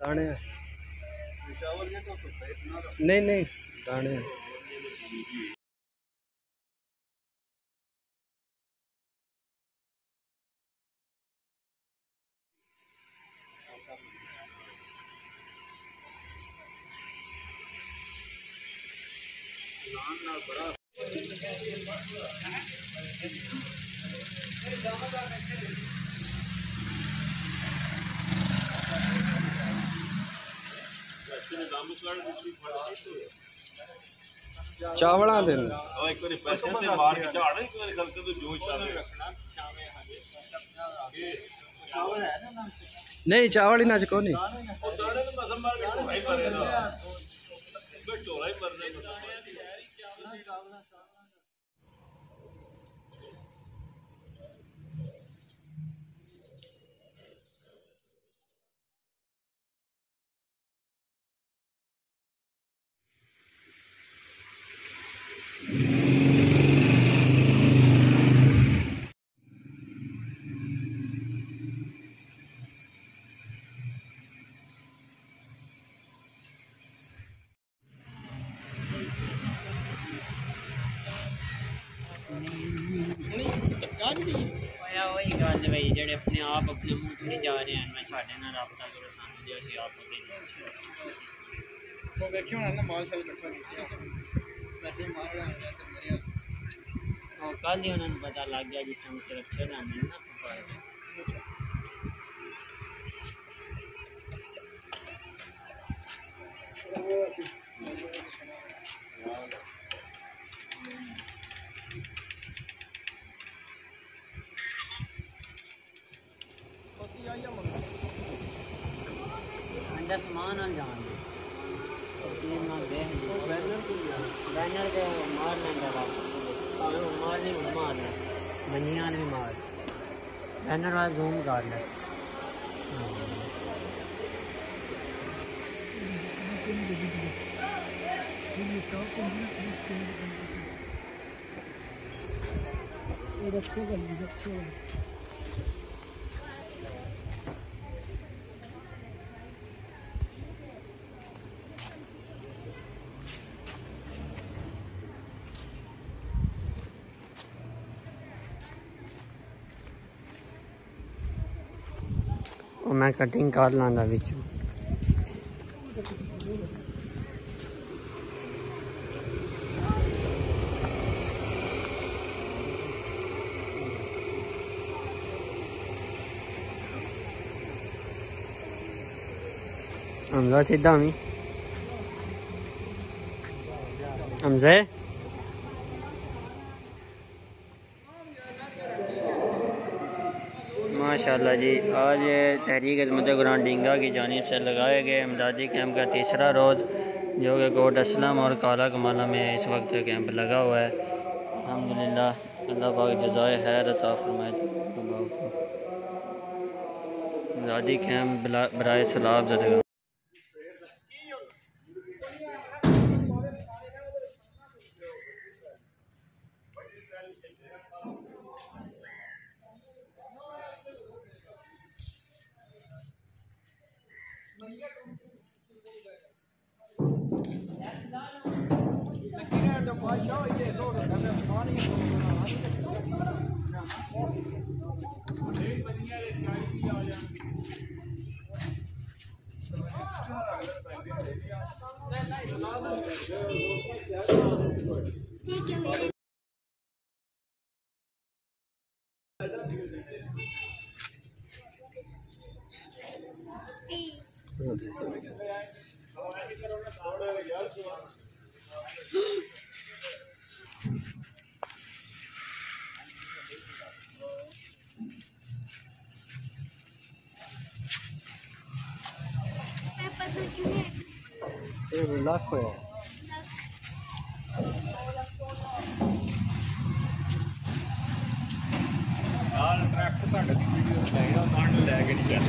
दाने हैं। चावल ये तो नहीं नहीं दाने हैं। चावल दे नहीं चावल ही ना चको नहीं वही गल भाई जेडे अपने आप अपने मुंह थोड़ी जा रहे हैं मैं साडे नाल राबता करो सानू जे असीं आप तो देखियो ना माल साल इकट्ठा कीते वैसे मार रहा है तो मेरे और कल ही उन्होंने पता लग गया जिस टाइम सुरक्षा लाने ना अंदर सामान आ जान बैनर के मार लेंगे मार नहीं मार बनियान भी मार बैनर वाला जूम कर ले मैं कटिंग कर लांगा बिच हमजा सीधा हमी हमजे माशाल्लाह जी आज तहरीक अज़मत कुरान डिंगा की जानिब से लगाए गए इमदादी कैंप का तीसरा रोज़ जो कि कोट असलम और काला कमाला में इस वक्त कैंप लगा हुआ है। अल्हम्दुलिल्लाह अल्लाह पाक जज़ाए खैर अता फरमाए। इमदादी कैंप बराए सलाब ज़दगा लाख है ਤੁਹਾਡੇ ਦੀ ਵੀਡੀਓ ਲਾਈਦਾ ਮੰਨ ਲੈ ਕੇ ਨਹੀਂ ਚੱਲ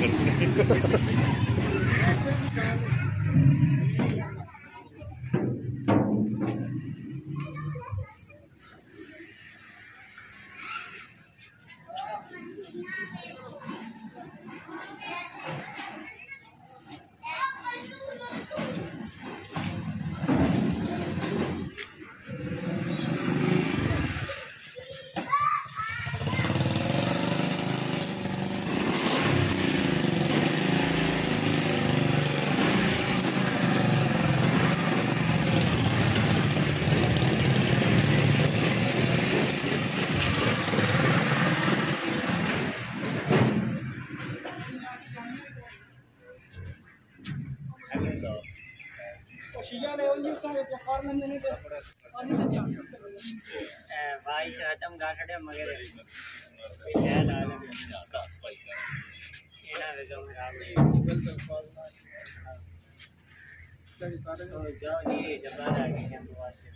भाई से खत्म कर छड़े मगर ख्याल आ ले एना वे जो मेरा जाओ जी जबा आ गए हम वास्ते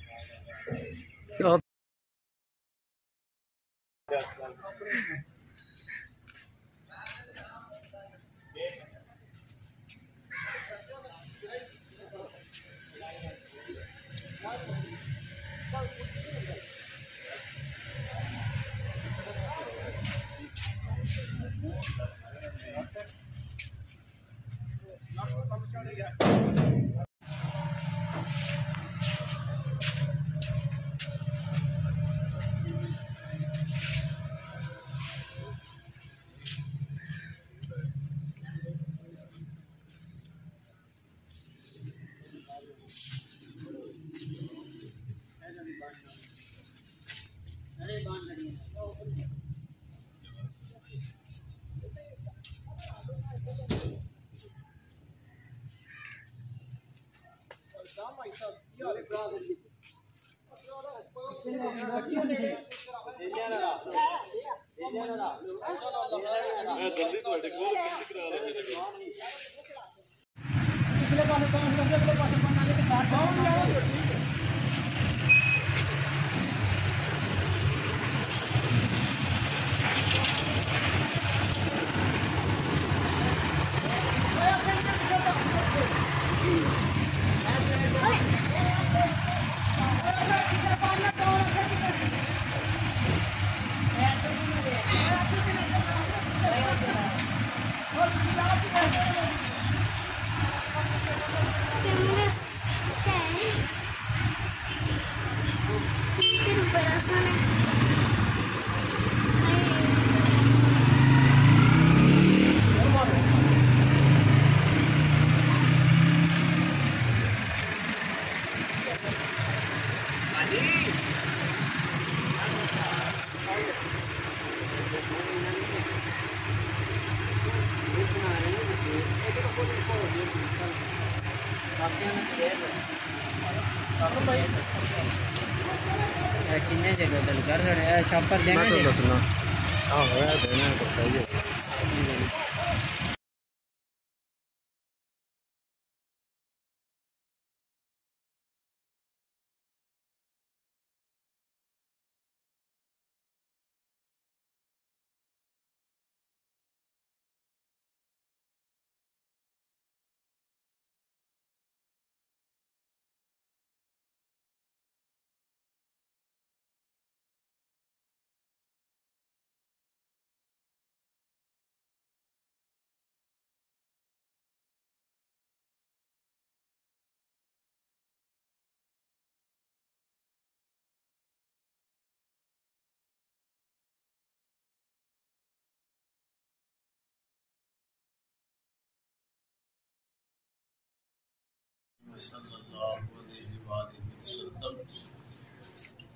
किन्ने जगह दल कर रहे शॉपर देना मैं तो दसना हाँ है देना तो चाहिए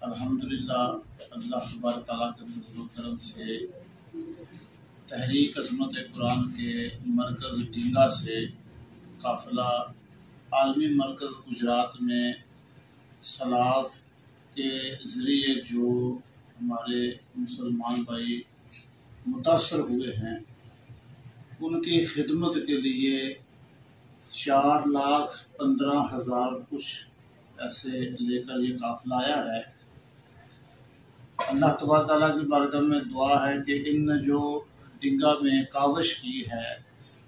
अल्हम्दुलिल्लाह अल्लाह तबारक तआला के फज़ल व करम से तहरीक अज़मत कुरान के मरकज़ ढींगा से काफ़िला आलमी मरकज़ गुजरात में सलाद के ज़रिए जो हमारे मुसलमान भाई मुतासर हुए हैं उनकी खिदमत के लिए 4,15,000 कुछ ऐसे लेकर ये काफ़िला आया है। अल्लाह तबारक तआला की बारगाह में दुआ है कि इन जो डिंगा में काविश की है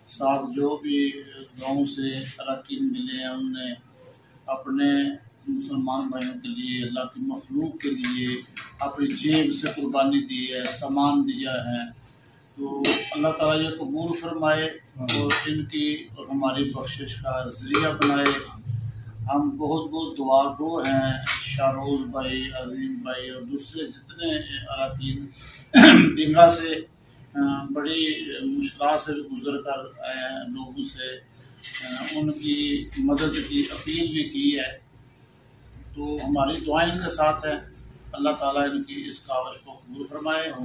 साथ जो भी गाँव से अरकान मिले हैं उनने अपने मुसलमान भाइयों के लिए अल्लाह की मखलूक के लिए अपनी जेब से कुर्बानी दी है सामान दिया है तो अल्लाह ताला ये कबूल फरमाए और इनकी और हमारी बख्शिश का ज़रिया बनाए। हम बहुत बहुत दुआ गो हैं शारोज़ भाई अजीम भाई और दूसरे जितने अरकान डिंगा से बड़ी मुश्किल से गुजर कर आए हैं लोगों से उनकी मदद की अपील भी की है तो हमारी दुआएं इनके साथ है। अल्लाह ताला इनकी इस काविश को कबूल फरमाए और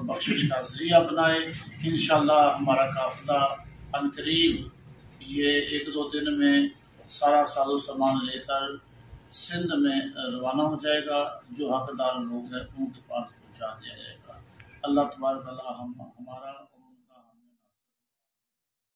बख्शिश का ज़रिया बनाए। इंशाअल्लाह हमारा काफ़िला अनकरीब ये 1-2 दिन में सारा साजो सामान लेकर सिंध में रवाना हो जाएगा। जो हकदार लोग हैं उनके पास पहुँचा दिया जाएगा। अल्लाह तबारक व तआला हमारा